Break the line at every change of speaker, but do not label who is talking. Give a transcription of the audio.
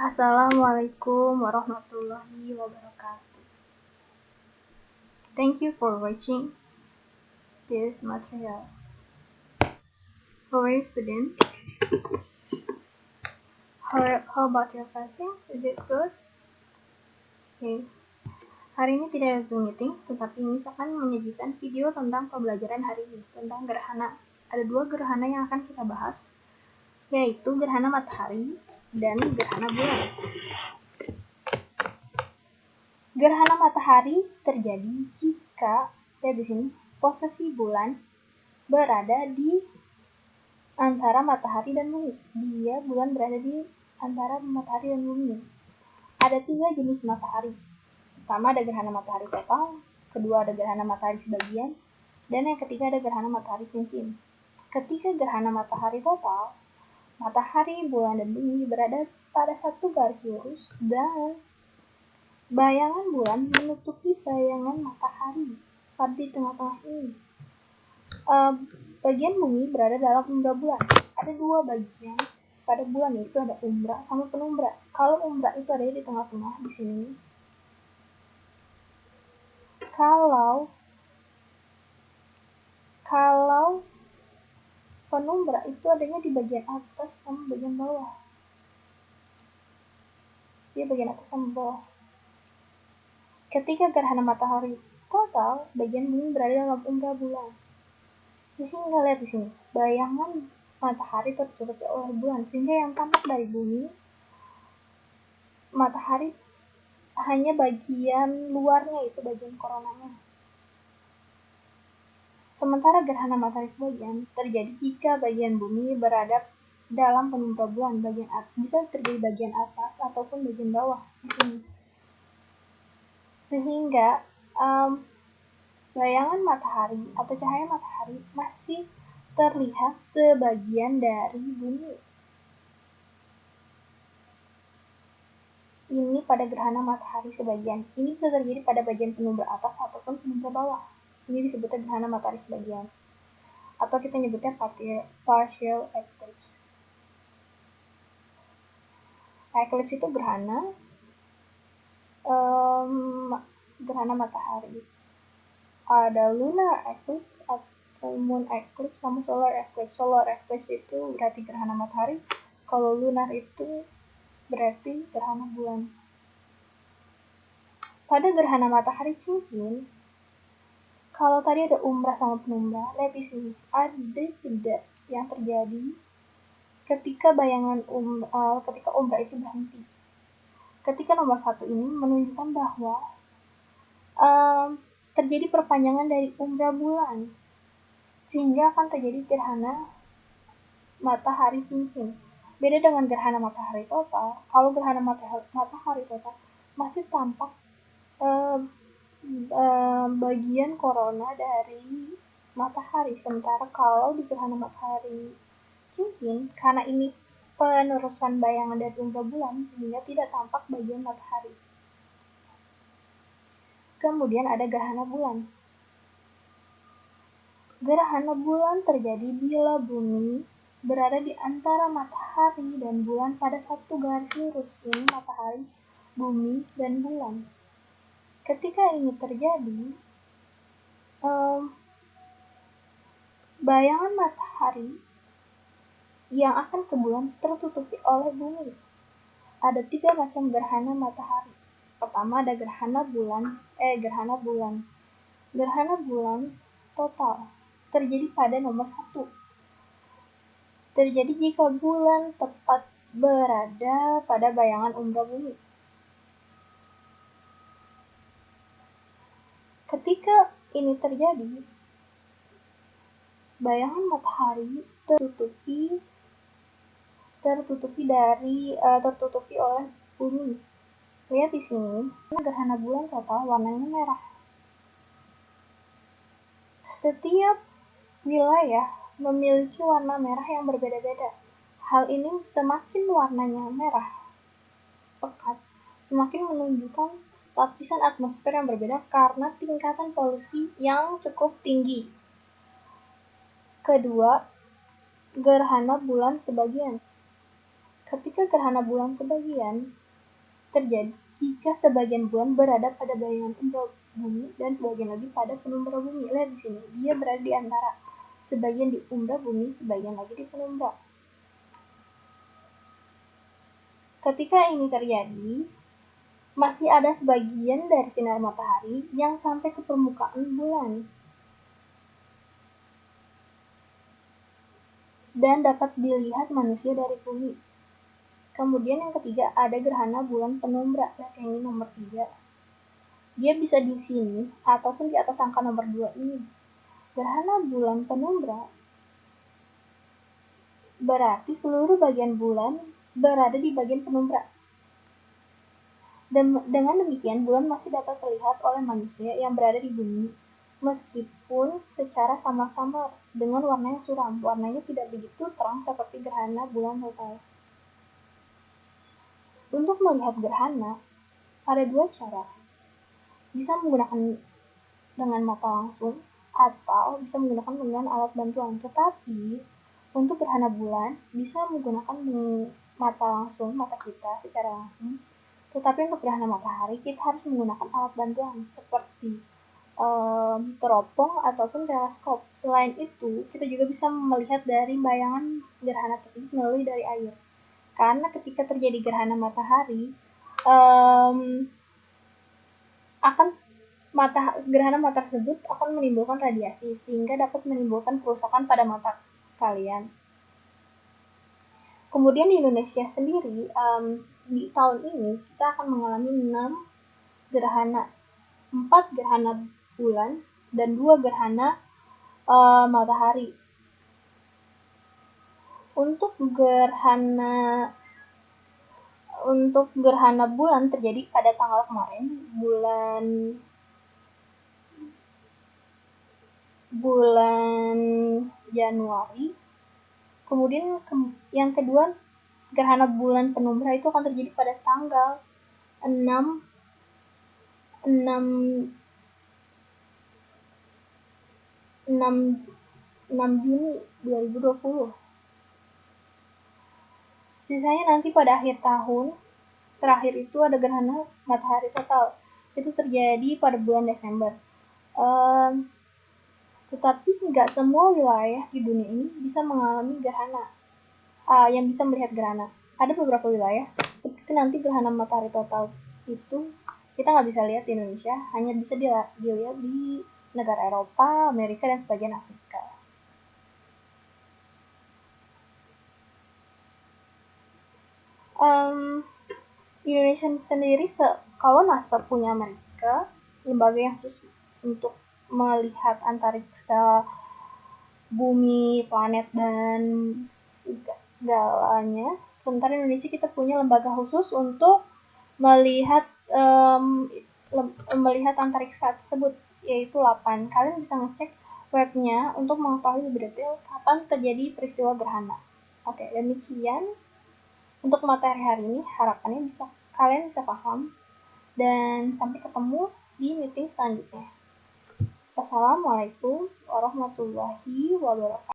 Assalamualaikum warahmatullahi wabarakatuh. Thank you for watching this material. How are you, student? How about your fasting? Is it good? Okay. Hari ini tidak ada Zoom meeting, tetapi Miss akan menyajikan video tentang pembelajaran hari ini, tentang gerhana. Ada 2 gerhana yang akan kita bahas, yaitu gerhana matahari dan gerhana bulan. Gerhana matahari terjadi jika, lihat di sini, posisi bulan berada di antara matahari dan bumi. Bulan berada di antara matahari dan bumi. Ada 3 jenis matahari. Pertama ada gerhana matahari total, kedua ada gerhana matahari sebagian, dan yang ketiga ada gerhana matahari cincin. Ketika gerhana matahari total, matahari, bulan, dan bumi berada pada satu garis lurus dan bayangan bulan menutupi bayangan matahari pada di tengah-tengah ini. Bagian bumi berada dalam umbra bulan. Ada 2 bagian pada bulan, yaitu ada umbra sama penumbra. Kalau umbra itu ada di tengah-tengah di sini. Kalau penumbra itu adanya di bagian atas sama bagian bawah. Dia bagian atas sama bawah. Ketika gerhana matahari total, bagian bumi berada dalam umbra bulan. Sehingga lihat di sini, bayangan matahari tertutupi oleh bulan, sehingga yang tampak dari bumi, matahari hanya bagian luarnya, itu bagian koronanya. Sementara gerhana matahari sebagian terjadi jika bagian bumi berada dalam penumbra bulan, bisa terjadi bagian atas ataupun bagian bawah di sini. Sehingga bayangan matahari atau cahaya matahari masih terlihat sebagian dari bumi. Ini pada gerhana matahari sebagian. Ini bisa terjadi pada bagian penumbra atas ataupun penumbra bawah. Ini disebutnya gerhana matahari sebagian. Atau kita nyebutnya partial eclipse. Eclipse itu gerhana matahari. Ada lunar eclipse atau moon eclipse sama solar eclipse. Solar eclipse itu berarti gerhana matahari. Kalau lunar itu berarti gerhana bulan. Pada gerhana matahari cincin, kalau tadi ada umbra sama penumbra, lihat di sini ada jeda yang terjadi ketika ketika umbra itu berhenti. Ketika nomor 1 ini menunjukkan bahwa terjadi perpanjangan dari umbra bulan, sehingga akan terjadi gerhana matahari cincin. Beda dengan gerhana matahari total. Kalau gerhana matahari total masih tampak bagian korona dari matahari. Sementara kalau di gerhana matahari cincin, karena ini penerusan bayangan dari umbra bulan, sehingga tidak tampak bagian matahari. Kemudian ada gerhana bulan. Gerhana bulan terjadi bila bumi berada di antara matahari dan bulan pada satu garis lurus. Ini matahari, bumi, dan bulan. Ketika ini terjadi, bayangan matahari yang akan ke bulan tertutupi oleh bumi. Ada 3 macam gerhana matahari. Pertama ada gerhana bulan. Gerhana bulan total terjadi pada nomor 1. Terjadi jika bulan tepat berada pada bayangan umbra bumi. Ketika ini terjadi, bayangan matahari tertutupi oleh bumi. Lihat di sini, gerhana bulan total warnanya merah. Setiap wilayah memiliki warna merah yang berbeda-beda. Hal ini semakin warnanya merah pekat, semakin menunjukkan lapisan atmosfer yang berbeda karena tingkatan polusi yang cukup tinggi. Kedua, gerhana bulan sebagian. Ketika gerhana bulan sebagian terjadi jika sebagian bulan berada pada bayangan umbra bumi dan sebagian lagi pada penumbra bumi. Lihat di sini, dia berada di antara, sebagian di umbra bumi, sebagian lagi di penumbra. Ketika ini terjadi, masih ada sebagian dari sinar matahari yang sampai ke permukaan bulan dan dapat dilihat manusia dari bumi. Kemudian yang ketiga, ada gerhana bulan penumbra. Lihat yang ini nomor 3. Dia bisa di sini ataupun di atas angka nomor 2 ini. Gerhana bulan penumbra berarti seluruh bagian bulan berada di bagian penumbra. Dengan demikian, bulan masih dapat terlihat oleh manusia yang berada di bumi, meskipun secara samar-samar dengan warna yang suram. Warnanya tidak begitu terang seperti gerhana bulan total. Untuk melihat gerhana, ada 2 cara. Bisa menggunakan dengan mata langsung atau bisa menggunakan dengan alat bantuan. Tetapi untuk gerhana bulan bisa menggunakan mata langsung, mata kita secara langsung. Tetapi untuk gerhana matahari kita harus menggunakan alat bantuan seperti teropong ataupun teleskop. Selain itu, kita juga bisa melihat dari bayangan gerhana tersebut melalui dari air. Karena ketika terjadi gerhana matahari, gerhana mata tersebut akan menimbulkan radiasi sehingga dapat menimbulkan kerusakan pada mata kalian. Kemudian di Indonesia sendiri, di tahun ini kita akan mengalami 4 gerhana bulan dan 2 gerhana matahari. Untuk gerhana bulan terjadi pada tanggal kemarin, bulan Januari. Kemudian yang kedua, gerhana bulan penumbra itu akan terjadi pada tanggal 6 Juni 2020. Sisanya nanti pada akhir tahun, terakhir itu ada gerhana matahari total. Itu terjadi pada bulan Desember. Tetapi nggak semua wilayah di dunia ini bisa mengalami gerhana, yang bisa melihat gerhana. Ada beberapa wilayah, seperti nanti gerhana matahari total itu kita nggak bisa lihat di Indonesia, hanya bisa dilihat di negara Eropa, Amerika, dan sebagian Afrika. Indonesia sendiri, kalau NASA punya mereka lembaga yang khusus untuk melihat antariksa, bumi, planet, dan segalanya. Sementara Indonesia kita punya lembaga khusus untuk melihat antariksa tersebut, yaitu LAPAN. Kalian bisa ngecek webnya untuk mengetahui lebih detail kapan terjadi peristiwa gerhana. Oke, demikian untuk materi hari ini. Harapannya kalian bisa paham, dan sampai ketemu di meeting selanjutnya. Wassalamualaikum warahmatullahi wabarakatuh.